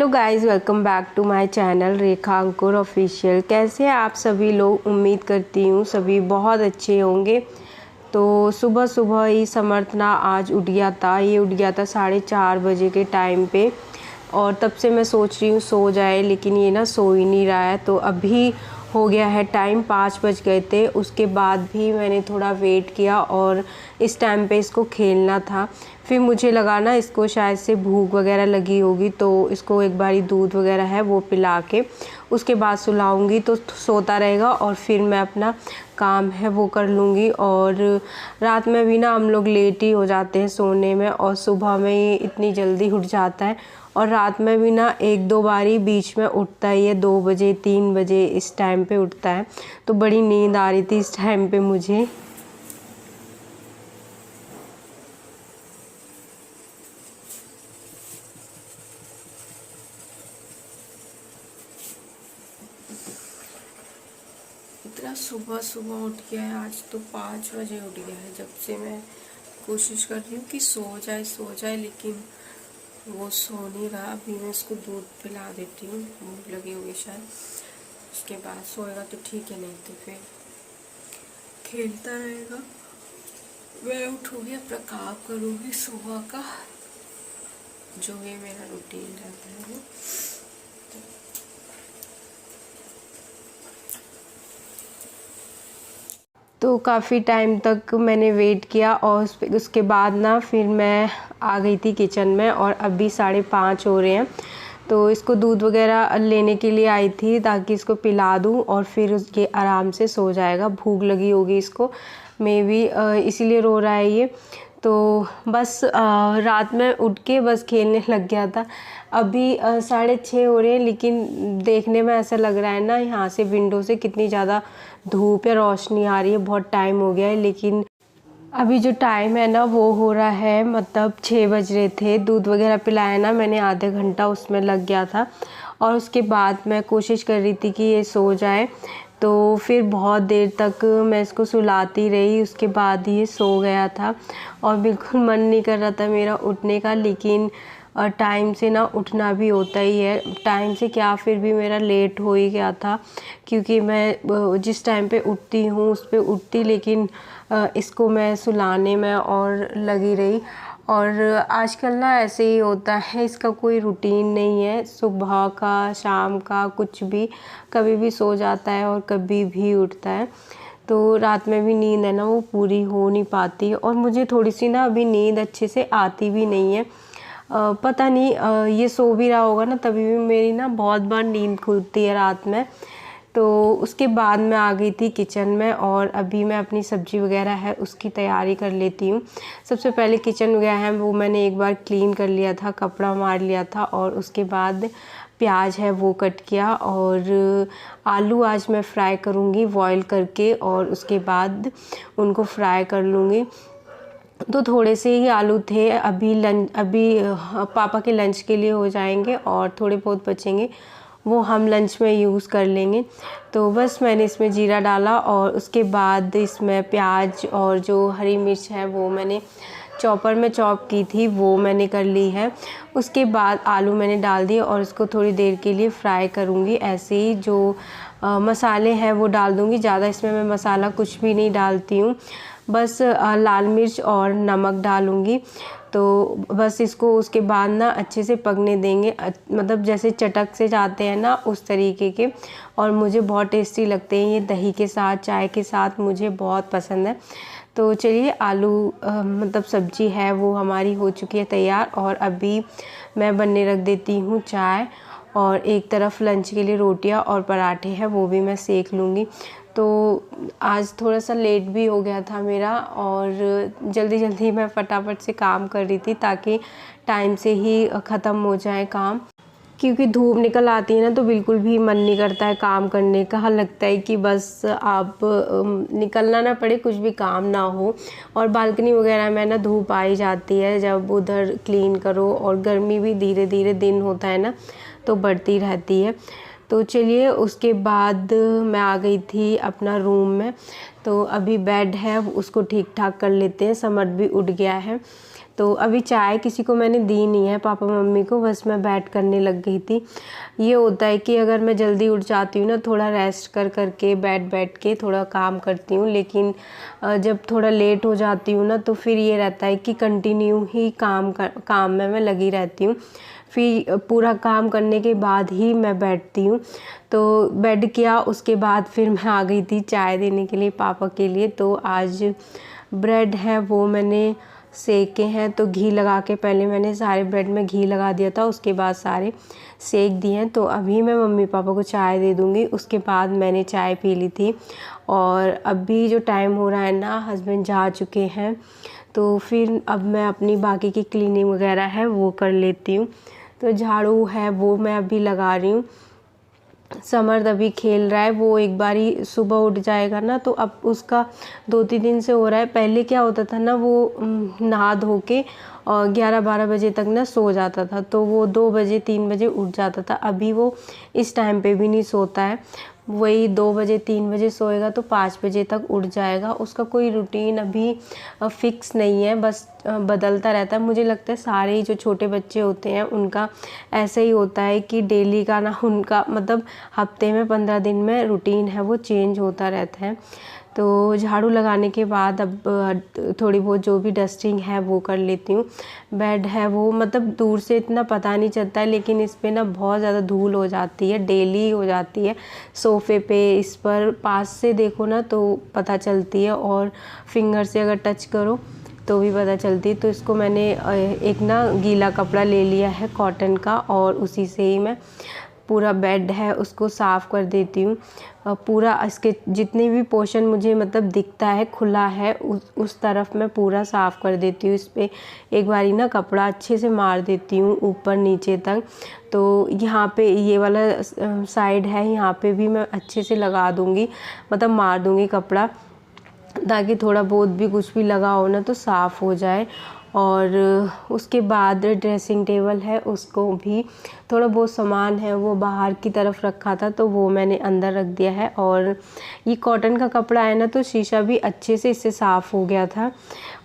Hello guys, welcome back to my channel Rekha Ankur official. कैसे हैं आप सभी लोग? उम्मीद करती हूँ सभी बहुत अच्छे होंगे। तो सुबह सुबह ही समर्थना आज उठ गया था। ये उठ गया था 4:30 बजे के टाइम पे, और तब से मैं सोच रही हूँ सो जाए, लेकिन ये ना सो ही नहीं रहा है। तो अभी हो गया है टाइम, 5 बज गए थे। उसके बाद भी मैंने थोड़ा वेट किया और इस टाइम पे इसको खेलना था। फिर मुझे लगा ना इसको शायद से भूख वगैरह लगी होगी, तो इसको एक बारी दूध वगैरह है वो पिला के उसके बाद सुलाऊंगी तो सोता रहेगा, और फिर मैं अपना काम है वो कर लूँगी। और रात में भी ना हम लोग लेट ही हो जाते हैं सोने में, और सुबह में ही इतनी जल्दी उठ जाता है। और रात में भी ना 1-2 बारी बीच में उठता ही है, 2 बजे 3 बजे इस टाइम पे उठता है। तो बड़ी नींद आ रही थी इस टाइम पे मुझे। इतना सुबह सुबह उठ गया है, आज तो 5 बजे उठ गया है। जब से मैं कोशिश कर रही हूँ कि सो जाए, लेकिन वो सो नहीं रहा। अभी मैं इसको दूध पिला देती हूँ, भूख लगी होगी शायद। उसके बाद सोएगा तो ठीक है, नहीं तो फिर खेलता रहेगा। मैं उठूँगी, अपना काम करूँगी सुबह का, जो भी मेरा रूटीन रहता है वो। तो काफ़ी टाइम तक मैंने वेट किया, और उसके बाद ना फिर मैं आ गई थी किचन में, और अभी 5:30 हो रहे हैं। तो इसको दूध वगैरह लेने के लिए आई थी ताकि इसको पिला दूँ, और फिर ये आराम से सो जाएगा। भूख लगी होगी इसको, मे बी इसीलिए रो रहा है ये। तो बस रात में उठ के बस खेलने लग गया था। अभी 6:30 हो रहे हैं, लेकिन देखने में ऐसा लग रहा है ना यहाँ से विंडो से कितनी ज़्यादा धूप या रोशनी आ रही है। बहुत टाइम हो गया है, लेकिन अभी जो टाइम है ना वो हो रहा है, मतलब 6 बज रहे थे। दूध वगैरह पिलाया ना मैंने, आधे घंटा उसमें लग गया था। और उसके बाद मैं कोशिश कर रही थी कि ये सो जाए, तो फिर बहुत देर तक मैं इसको सुलाती रही। उसके बाद ये सो गया था, और बिल्कुल मन नहीं कर रहा था मेरा उठने का, लेकिन टाइम से ना उठना भी होता ही है। टाइम से क्या, फिर भी मेरा लेट हो ही गया था, क्योंकि मैं जिस टाइम पे उठती हूँ उस पे उठती, लेकिन इसको मैं सुलाने में और लगी रही। और आजकल ना ऐसे ही होता है, इसका कोई रूटीन नहीं है, सुबह का शाम का कुछ भी, कभी भी सो जाता है और कभी भी उठता है। तो रात में भी नींद है ना वो पूरी हो नहीं पाती, और मुझे थोड़ी सी ना अभी नींद अच्छे से आती भी नहीं है। पता नहीं ये सो भी रहा होगा ना, तभी भी मेरी ना बहुत बार नींद खुलती है रात में। तो उसके बाद मैं आ गई थी किचन में, और अभी मैं अपनी सब्ज़ी वगैरह है उसकी तैयारी कर लेती हूँ। सबसे पहले किचन वगैरह है वो मैंने एक बार क्लीन कर लिया था, कपड़ा मार लिया था, और उसके बाद प्याज है वो कट किया। और आलू आज मैं फ्राई करूँगी बॉईल करके, और उसके बाद उनको फ्राई कर लूँगी। तो थोड़े से ही आलू थे, अभी पापा के लंच के लिए हो जाएंगे, और थोड़े बहुत बचेंगे वो हम लंच में यूज़ कर लेंगे। तो बस मैंने इसमें जीरा डाला, और उसके बाद इसमें प्याज और जो हरी मिर्च है वो मैंने चॉपर में चॉप की थी, वो मैंने कर ली है। उसके बाद आलू मैंने डाल दिए, और इसको थोड़ी देर के लिए फ्राई करूँगी। ऐसे ही जो मसाले हैं वो डाल दूँगी, ज़्यादा इसमें मैं मसाला कुछ भी नहीं डालती हूँ, बस लाल मिर्च और नमक डालूँगी। तो बस इसको उसके बाद ना अच्छे से पकने देंगे, मतलब जैसे चटक से जाते हैं ना उस तरीके के। और मुझे बहुत टेस्टी लगते हैं ये, दही के साथ चाय के साथ मुझे बहुत पसंद है। तो चलिए आलू मतलब सब्जी है वो हमारी हो चुकी है तैयार, और अभी मैं बनने रख देती हूँ चाय, और एक तरफ लंच के लिए रोटियां और पराठे हैं वो भी मैं सेक लूँगी। तो आज थोड़ा सा लेट भी हो गया था मेरा, और जल्दी जल्दी मैं फटाफट से काम कर रही थी ताकि टाइम से ही ख़त्म हो जाए काम, क्योंकि धूप निकल आती है ना तो बिल्कुल भी मन नहीं करता है काम करने का। लगता है कि बस आप निकलना ना पड़े, कुछ भी काम ना हो। और बालकनी वगैरह में ना धूप आ ही जाती है जब उधर क्लीन करो, और गर्मी भी धीरे धीरे दिन होता है ना तो बढ़ती रहती है। तो चलिए उसके बाद मैं आ गई थी अपना रूम में। तो अभी बेड है उसको ठीक ठाक कर लेते हैं, समर भी उठ गया है। तो अभी चाय किसी को मैंने दी नहीं है, पापा मम्मी को, बस मैं बैठ करने लग गई थी। ये होता है कि अगर मैं जल्दी उठ जाती हूँ ना, थोड़ा रेस्ट कर के बैठ के थोड़ा काम करती हूँ, लेकिन जब थोड़ा लेट हो जाती हूँ ना तो फिर ये रहता है कि कंटिन्यू ही काम में मैं लगी रहती हूँ। फिर पूरा काम करने के बाद ही मैं बैठती हूँ। तो बेड किया, उसके बाद फिर मैं आ गई थी चाय देने के लिए पापा के लिए। तो आज ब्रेड है वो मैंने सेके हैं, तो घी लगा के पहले मैंने सारे ब्रेड में घी लगा दिया था, उसके बाद सारे सेक दिए हैं। तो अभी मैं मम्मी पापा को चाय दे दूँगी, उसके बाद मैंने चाय पी ली थी। और अभी जो टाइम हो रहा है ना, हस्बैंड जा चुके हैं, तो फिर अब मैं अपनी बाकी की क्लीनिंग वगैरह है वो कर लेती हूँ। तो झाड़ू है वो मैं अभी लगा रही हूँ। समर्थ अभी खेल रहा है, वो एक बारी सुबह उठ जाएगा ना, तो अब उसका 2-3 दिन से हो रहा है। पहले क्या होता था ना, वो नहा धो के और 11-12 बजे तक ना सो जाता था, तो वो 2 बजे 3 बजे उठ जाता था। अभी वो इस टाइम पे भी नहीं सोता है, वही 2 बजे 3 बजे सोएगा तो 5 बजे तक उठ जाएगा। उसका कोई रूटीन अभी फिक्स नहीं है, बस बदलता रहता है। मुझे लगता है सारे ही जो छोटे बच्चे होते हैं उनका ऐसा ही होता है कि डेली का ना, उनका मतलब हफ्ते में 15 दिन में रूटीन है वो चेंज होता रहता है। तो झाड़ू लगाने के बाद अब थोड़ी बहुत जो भी डस्टिंग है वो कर लेती हूँ। बेड है वो मतलब दूर से इतना पता नहीं चलता है, लेकिन इस पे ना बहुत ज़्यादा धूल हो जाती है, डेली हो जाती है सोफ़े पे। इस पर पास से देखो ना तो पता चलती है, और फिंगर से अगर टच करो तो भी पता चलती है। तो इसको मैंने एक ना गीला कपड़ा ले लिया है कॉटन का, और उसी से ही मैं पूरा बेड है उसको साफ़ कर देती हूँ। पूरा इसके जितने भी पोर्शन मुझे मतलब दिखता है खुला है, उस तरफ मैं पूरा साफ़ कर देती हूँ। इस पर एक बारी ना कपड़ा अच्छे से मार देती हूँ ऊपर नीचे तक। तो यहाँ पे ये वाला साइड है, यहाँ पे भी मैं अच्छे से लगा दूँगी, मतलब मार दूँगी कपड़ा, ताकि थोड़ा बहुत भी कुछ भी लगा हो ना तो साफ़ हो जाए। और उसके बाद ड्रेसिंग टेबल है, उसको भी थोड़ा बहुत सामान है वो बाहर की तरफ रखा था, तो वो मैंने अंदर रख दिया है। और ये कॉटन का कपड़ा है ना, तो शीशा भी अच्छे से इससे साफ़ हो गया था।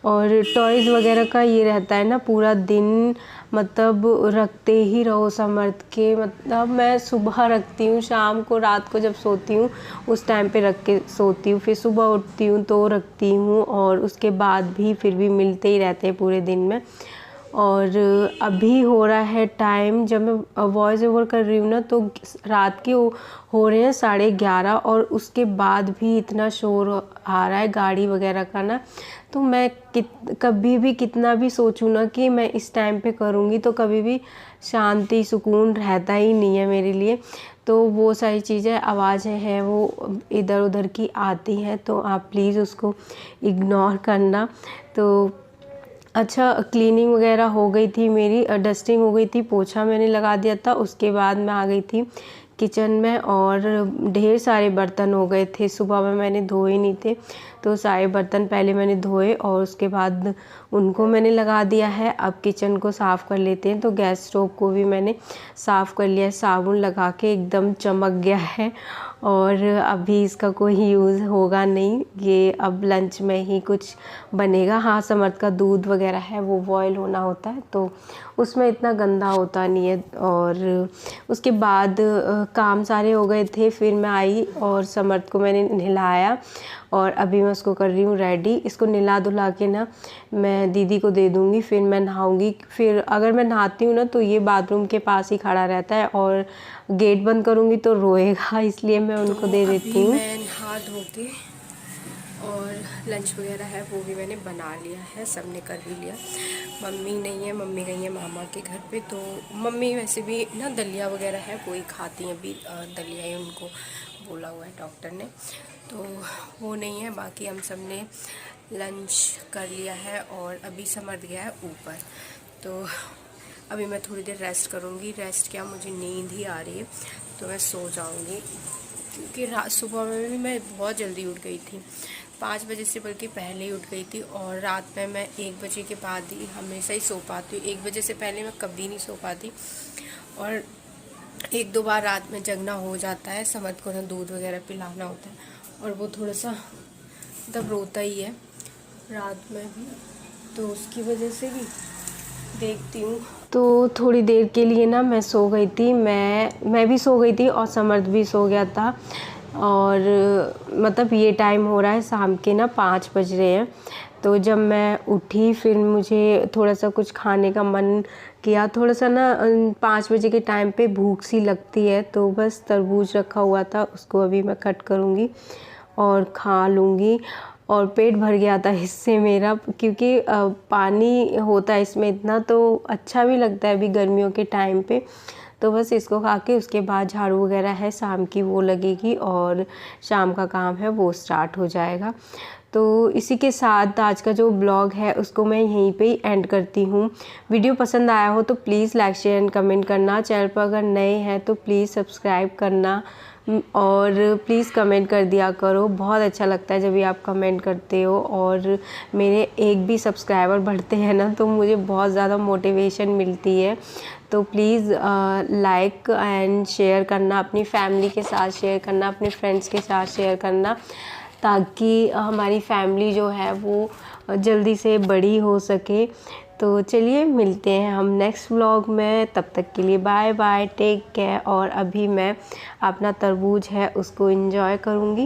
और टॉयज़ वगैरह का ये रहता है ना, पूरा दिन मतलब रखते ही रहो समर्थ के। मतलब मैं सुबह रखती हूँ, शाम को, रात को जब सोती हूँ उस टाइम पे रख के सोती हूँ, फिर सुबह उठती हूँ तो रखती हूँ, और उसके बाद भी फिर भी मिलते ही रहते हैं पूरे दिन में। और अभी हो रहा है टाइम, जब मैं वॉइस ओवर कर रही हूँ ना, तो रात के हो रहे हैं 11:30, और उसके बाद भी इतना शोर आ रहा है गाड़ी वगैरह का ना। तो मैं कभी भी कितना भी सोचूं ना कि मैं इस टाइम पे करूँगी, तो कभी भी शांति सुकून रहता ही नहीं है मेरे लिए। तो वो सारी चीज़ें, आवाज़ें हैं वो इधर उधर की आती हैं, तो आप प्लीज़ उसको इग्नोर करना। तो अच्छा, क्लीनिंग वगैरह हो गई थी मेरी, डस्टिंग हो गई थी, पोछा मैंने लगा दिया था। उसके बाद मैं आ गई थी किचन में, और ढेर सारे बर्तन हो गए थे, सुबह में मैंने धोए नहीं थे, तो सारे बर्तन पहले मैंने धोए और उसके बाद उनको मैंने लगा दिया है। अब किचन को साफ़ कर लेते हैं। तो गैस स्टोव को भी मैंने साफ़ कर लिया है, साबुन लगा के एकदम चमक गया है, और अभी इसका कोई यूज़ होगा नहीं, ये अब लंच में ही कुछ बनेगा। हाँ, समर्थ का दूध वगैरह है वो बॉयल होना होता है, तो उसमें इतना गंदा होता नहीं है। और उसके बाद काम सारे हो गए थे, फिर मैं आई और समर्थ को मैंने नहलाया, और अभी मैं उसको कर रही हूँ रेडी। इसको नहला धुला के ना मैं दीदी को दे दूँगी, फिर मैं नहाऊँगी। फिर अगर मैं नहाती हूँ ना तो ये बाथरूम के पास ही खड़ा रहता है, और गेट बंद करूँगी तो रोएगा, इसलिए मैं उनको दे देती हूँ। मैं नहा धो के और लंच वगैरह है वो भी मैंने बना लिया है, सब ने कर भी लिया। मम्मी नहीं है, मम्मी गई है मामा के घर पे। तो मम्मी वैसे भी ना दलिया वगैरह है वो ही खाती हैं, अभी दलिया ही उनको बोला हुआ है डॉक्टर ने, तो वो नहीं है। बाकी हम सब ने लंच कर लिया है, और अभी समर्थ गया है ऊपर। तो अभी मैं थोड़ी देर रेस्ट करूँगी। रेस्ट क्या, मुझे नींद ही आ रही है, तो मैं सो जाऊँगी, क्योंकि सुबह में भी मैं बहुत जल्दी उठ गई थी, 5 बजे से बल्कि पहले ही उठ गई थी। और रात में मैं 1 बजे के बाद ही हमेशा ही सो पाती हूँ, 1 बजे से पहले मैं कभी नहीं सो पाती। और 1-2 बार रात में जगना हो जाता है, समर्थ को ना दूध वगैरह पिलाना होता है, और वो थोड़ा सा मतलब रोता ही है रात में भी। तो उसकी वजह से भी देखती हूँ। तो थोड़ी देर के लिए ना मैं सो गई थी, मैं भी सो गई थी और समर्थ भी सो गया था। और मतलब ये टाइम हो रहा है शाम के ना 5 बज रहे हैं। तो जब मैं उठी फिर मुझे थोड़ा सा कुछ खाने का मन किया, थोड़ा सा ना 5 बजे के टाइम पे भूख सी लगती है। तो बस तरबूज रखा हुआ था, उसको अभी मैं कट करूँगी और खा लूँगी। और पेट भर गया था इससे मेरा, क्योंकि पानी होता है इसमें इतना, तो अच्छा भी लगता है अभी गर्मियों के टाइम पे। तो बस इसको खा के उसके बाद झाड़ू वगैरह है शाम की वो लगेगी और शाम का काम है वो स्टार्ट हो जाएगा। तो इसी के साथ आज का जो ब्लॉग है उसको मैं यहीं पे ही एंड करती हूँ। वीडियो पसंद आया हो तो please like share and comment करना। चैनल पर अगर नए हैं तो प्लीज़ सब्सक्राइब करना और प्लीज़ कमेंट कर दिया करो। बहुत अच्छा लगता है जब भी आप कमेंट करते हो और मेरे एक भी सब्सक्राइबर बढ़ते हैं ना तो मुझे बहुत ज़्यादा मोटिवेशन मिलती है। तो प्लीज़ लाइक एंड शेयर करना, अपनी फैमिली के साथ शेयर करना, अपने फ्रेंड्स के साथ शेयर करना, ताकि हमारी फैमिली जो है वो जल्दी से बड़ी हो सके। तो चलिए मिलते हैं हम नेक्स्ट व्लॉग में, तब तक के लिए बाय बाय, टेक केयर। और अभी मैं अपना तरबूज है उसको एंजॉय करूँगी।